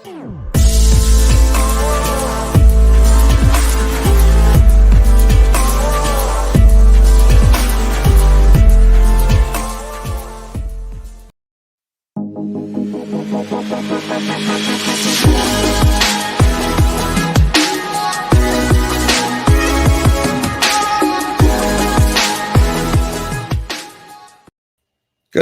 Good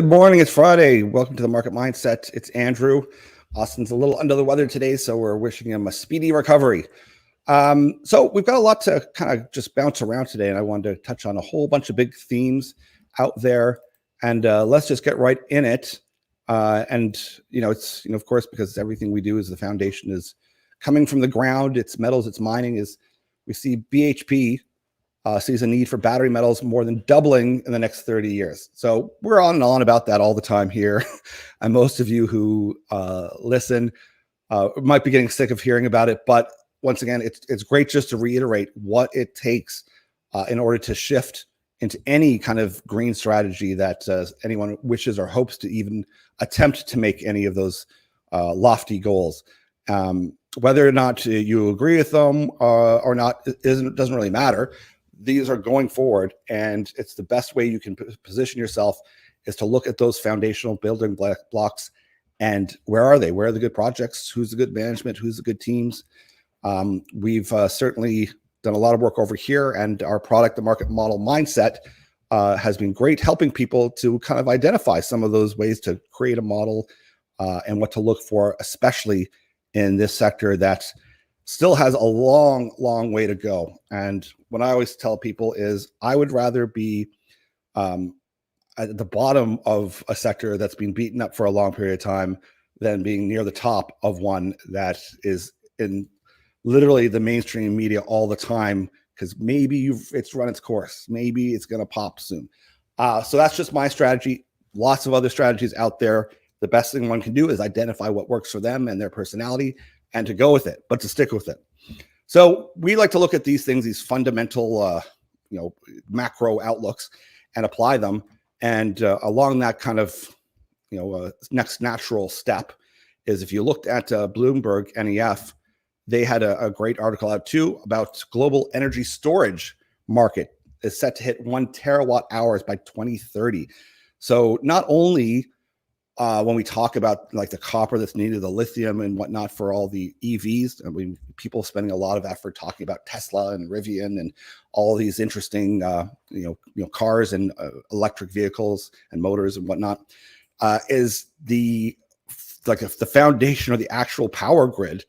morning. It's Friday. Welcome to the Market Mindset. It's Andrew. Austin's a little under the weather today, so we're wishing him a speedy recovery. So we've got a lot to kind of just bounce around today, and I wanted to touch on a whole bunch of big themes out there, and let's just get right in it. It's of course, because everything we do is the foundation is coming from the ground. It's metals, it's mining. Is we see BHP sees a need for battery metals more than doubling in the next 30 years. So we're on and on about that all the time here. And most of you who listen might be getting sick of hearing about it. But once again, it's great just to reiterate what it takes in order to shift into any kind of green strategy that anyone wishes or hopes to even attempt to make any of those lofty goals. Whether or not you agree with them or not doesn't really matter. These are going forward, and it's the best way you can position yourself is to look at those foundational building blocks and where are they? Where are the good projects? Who's the good management? Who's the good teams? We've certainly done a lot of work over here, and our product, the market model mindset, has been great helping people to kind of identify some of those ways to create a model and what to look for, especially in this sector that still has a long, long way to go. And what I always tell people is I would rather be at the bottom of a sector that's been beaten up for a long period of time than being near the top of one that is in literally the mainstream media all the time, because maybe it's run its course. Maybe it's going to pop soon. So that's just my strategy. Lots of other strategies out there. The best thing one can do is identify what works for them and their personality and to go with it, but to stick with it. So we like to look at these things, these fundamental, macro outlooks, and apply them. And along that kind of, next natural step is if you looked at Bloomberg NEF, they had a great article out too about global energy storage market is set to hit 1 terawatt hours by 2030. So not only when we talk about like the copper that's needed, the lithium and whatnot for all the EVs, I mean, people spending a lot of effort talking about Tesla and Rivian and all these interesting, cars and electric vehicles and motors and whatnot, is the foundation of the actual power grid,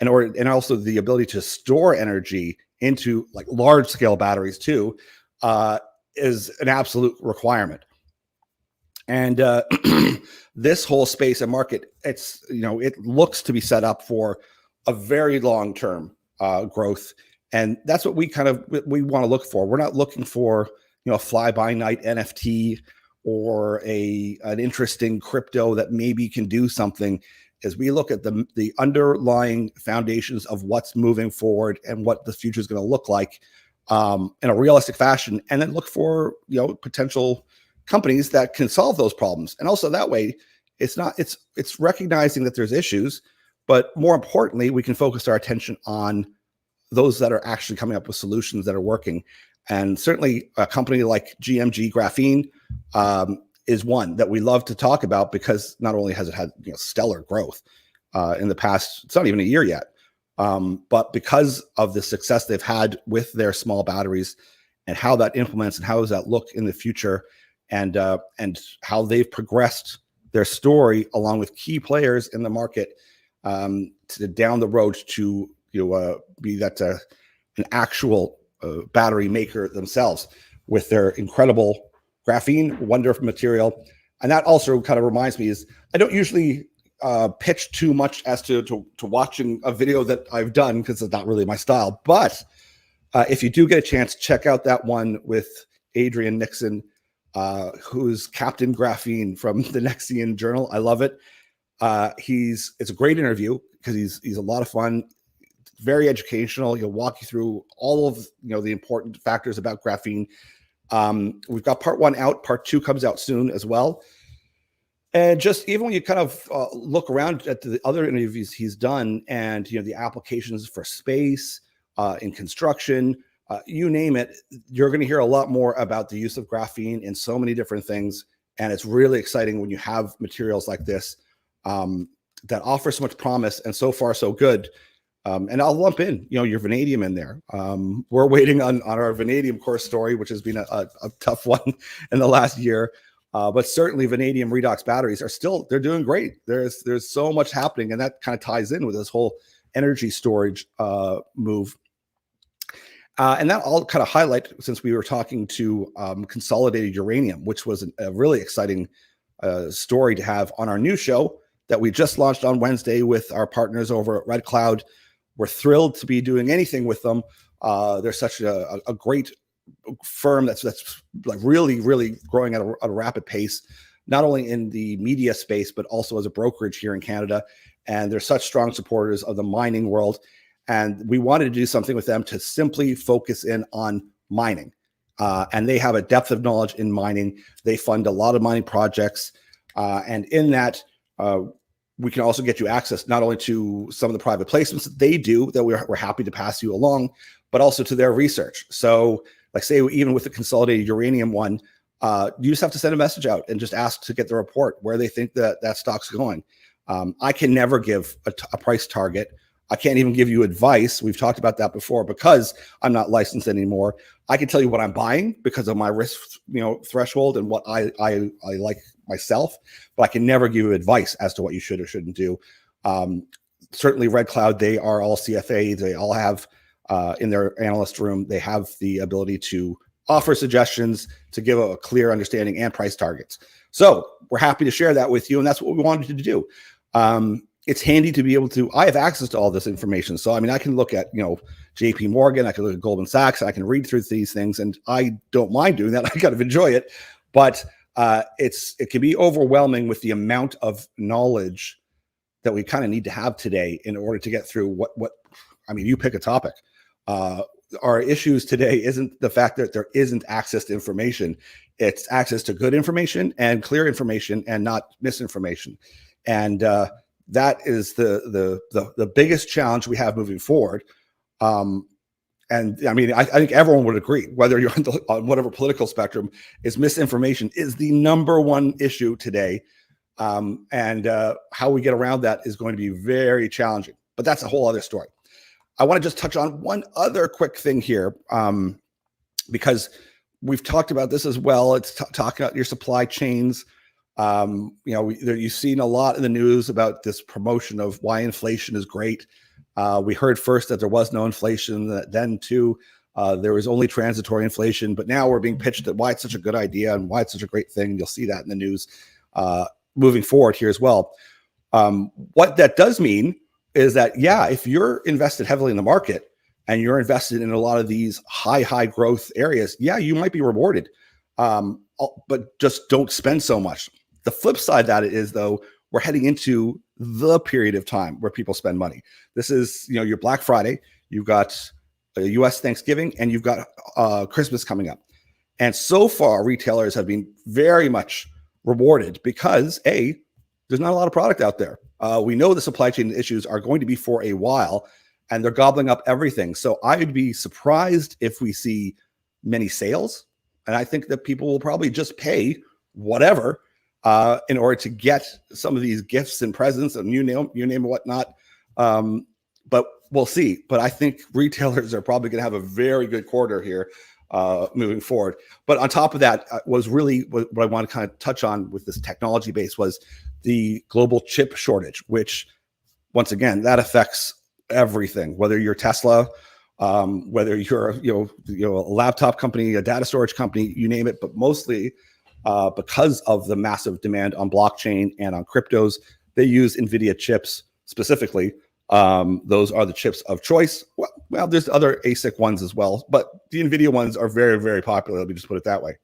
and also the ability to store energy into like large scale batteries too, is an absolute requirement. And this whole space and market, it looks to be set up for a very long-term growth, and that's what we want to look for. We're not looking for a fly-by-night NFT or an interesting crypto that maybe can do something. As we look at the underlying foundations of what's moving forward and what the future is going to look like in a realistic fashion, and then look for potential companies that can solve those problems. And also that way, it's recognizing that there's issues, but more importantly, we can focus our attention on those that are actually coming up with solutions that are working. And certainly a company like GMG Graphene is one that we love to talk about, because not only has it had stellar growth in the past, it's not even a year yet, but because of the success they've had with their small batteries and how that implements and how does that look in the future, and how they've progressed their story along with key players in the market to down the road to be that an actual battery maker themselves with their incredible graphene, wonderful material. And that also kind of reminds me is I don't usually pitch too much as to watching a video that I've done, because it's not really my style. But if you do get a chance, check out that one with Adrian Nixon, who's Captain Graphene from the Nexian Journal. I love it. It's a great interview because he's a lot of fun, very educational. He'll walk you through all of the important factors about graphene. We've got part 1 out. Part 2 comes out soon as well. And just even when you kind of look around at the other interviews he's done, and the applications for space, in construction, you name it, you're going to hear a lot more about the use of graphene in so many different things. And it's really exciting when you have materials like this, that offer so much promise, and so far so good. And I'll lump in, your vanadium in there. We're waiting on our vanadium core story, which has been a tough one in the last year. But certainly vanadium redox batteries they're doing great. There's so much happening, and that kind of ties in with this whole energy storage move. And that all kind of highlight, since we were talking to consolidated uranium, which was a really exciting story to have on our new show that we just launched on Wednesday with our partners over at Red Cloud. We're thrilled to be doing anything with them. They're such a great firm that's like really growing at a rapid pace, not only in the media space, but also as a brokerage here in Canada. And they're such strong supporters of the mining world. And we wanted to do something with them to simply focus in on mining. And they have a depth of knowledge in mining. They fund a lot of mining projects. And in that, we can also get you access not only to some of the private placements that they do that we're happy to pass you along, but also to their research. So like say, even with the consolidated uranium one, you just have to send a message out and just ask to get the report where they think that stock's going. I can never give a price target. I can't even give you advice. We've talked about that before because I'm not licensed anymore. I can tell you what I'm buying because of my risk, threshold and what I like myself, but I can never give you advice as to what you should or shouldn't do. Certainly Red Cloud, they are all CFA. They all have in their analyst room, they have the ability to offer suggestions, to give a clear understanding and price targets. So we're happy to share that with you. And that's what we wanted to do. It's handy to be able to, I have access to all this information. So, I can look at, JP Morgan, I can look at Goldman Sachs, I can read through these things, and I don't mind doing that. I kind of enjoy it, but it can be overwhelming with the amount of knowledge that we kind of need to have today in order to get through you pick a topic. Our issues today isn't the fact that there isn't access to information. It's access to good information and clear information and not misinformation. And that is the biggest challenge we have moving forward. And I think everyone would agree, whether you're on whatever political spectrum, is misinformation is the number one issue today. And how we get around that is going to be very challenging, but that's a whole other story. I want to just touch on one other quick thing here, because we've talked about this as well. It's talking about your supply chains. You've seen a lot in the news about this promotion of why inflation is great. We heard first that there was no inflation, then too, there was only transitory inflation, but now we're being pitched at why it's such a good idea and why it's such a great thing. You'll see that in the news moving forward here as well. What that does mean is that, if you're invested heavily in the market and you're invested in a lot of these high growth areas, you might be rewarded, but just don't spend so much. The flip side of that is, though, we're heading into the period of time where people spend money. This is, your Black Friday, you've got US Thanksgiving, and you've got Christmas coming up. And so far, retailers have been very much rewarded because, there's not a lot of product out there. We know the supply chain issues are going to be for a while, and they're gobbling up everything. So I'd be surprised if we see many sales. And I think that people will probably just pay whatever in order to get some of these gifts and presents and you name whatnot. But we'll see. But I think retailers are probably going to have a very good quarter here moving forward. But on top of that, was really what I want to kind of touch on with this technology base was the global chip shortage, which once again, that affects everything, whether you're Tesla, whether you're a laptop company, a data storage company, you name it, but mostly because of the massive demand on blockchain and on cryptos, they use NVIDIA chips specifically. Those are the chips of choice. Well, there's other ASIC ones as well, but the NVIDIA ones are very, very popular. Let me just put it that way.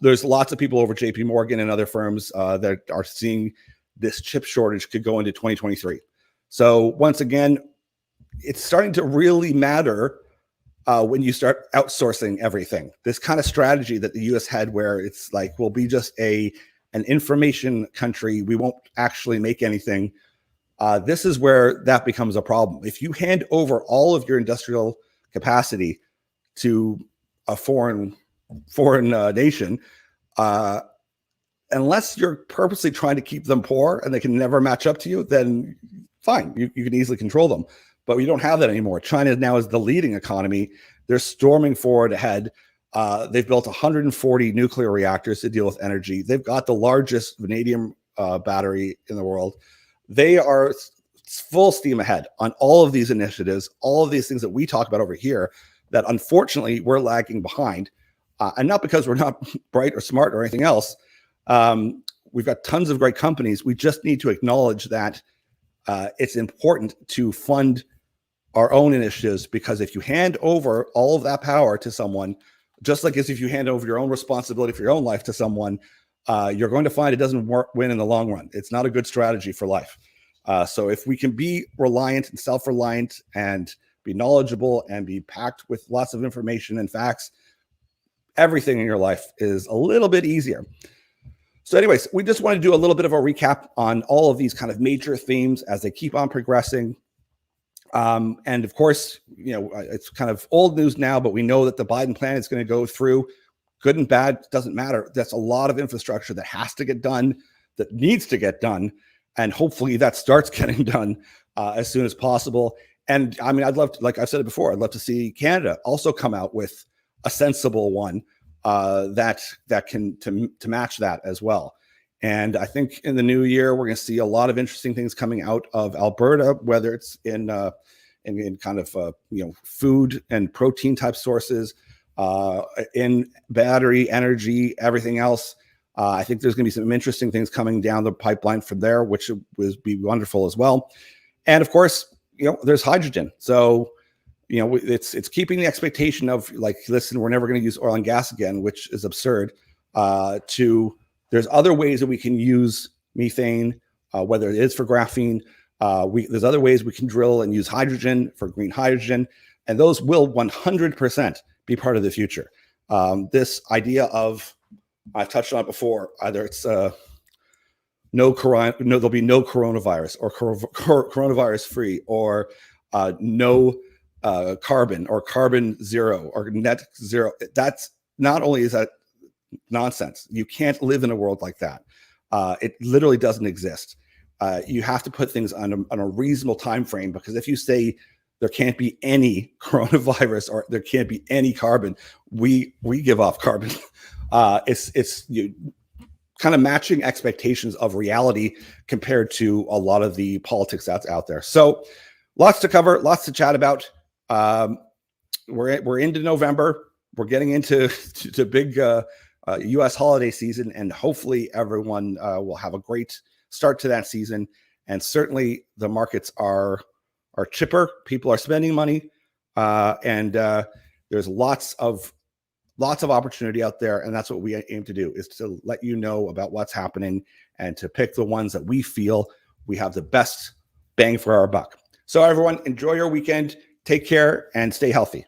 There's lots of people over JP Morgan and other firms that are seeing this chip shortage could go into 2023. So once again, it's starting to really matter when you start outsourcing everything. This kind of strategy that the U.S. had, where it's like, we'll be just a an information country. We won't actually make anything. This is where that becomes a problem. If you hand over all of your industrial capacity to a foreign nation, unless you're purposely trying to keep them poor and they can never match up to you, then fine, you can easily control them. But we don't have that anymore. China now is the leading economy. They're storming forward ahead. They've built 140 nuclear reactors to deal with energy. They've got the largest vanadium battery in the world. They are full steam ahead on all of these initiatives, all of these things that we talk about over here that unfortunately we're lagging behind. And not because we're not bright or smart or anything else. We've got tons of great companies. We just need to acknowledge that it's important to fund our own initiatives, because if you hand over all of that power to someone, just like as if you hand over your own responsibility for your own life to someone, you're going to find it doesn't win in the long run. It's not a good strategy for life. So if we can be reliant and self-reliant and be knowledgeable and be packed with lots of information and facts, everything in your life is a little bit easier. So anyways, we just want to do a little bit of a recap on all of these kind of major themes as they keep on progressing. And of course, it's kind of old news now, but we know that the Biden plan is going to go through. Good and bad, doesn't matter. That's a lot of infrastructure that has to get done, that needs to get done. And hopefully that starts getting done as soon as possible. And I mean, I'd love to, like I've said it before, I'd love to see Canada also come out with a sensible one that can to match that as well. And I think in the new year, we're going to see a lot of interesting things coming out of Alberta, whether it's in kind of food and protein type sources, in battery energy, everything else. I think there's going to be some interesting things coming down the pipeline from there, which would be wonderful as well. And of course, there's hydrogen. So, it's keeping the expectation of like, listen, we're never going to use oil and gas again, which is absurd. There's other ways that we can use methane, whether it is for graphene. There's other ways we can drill and use hydrogen for green hydrogen, and those will 100% be part of the future. This idea of, I've touched on it before, either it's there'll be no coronavirus, or coronavirus free, or no carbon, or carbon zero, or net zero. That's not only is that nonsense. You can't live in a world like that. It literally doesn't exist. You have to put things on a reasonable time frame, because if you say there can't be any coronavirus or there can't be any carbon, we give off carbon. It's kind of matching expectations of reality compared to a lot of the politics that's out there. So lots to cover, lots to chat about. We're into November. We're getting into big U.S. holiday season, and hopefully everyone will have a great start to that season. And certainly the markets are chipper. People are spending money, and there's lots of opportunity out there. And that's what we aim to do, is to let you know about what's happening and to pick the ones that we feel we have the best bang for our buck. So everyone, enjoy your weekend. Take care and stay healthy.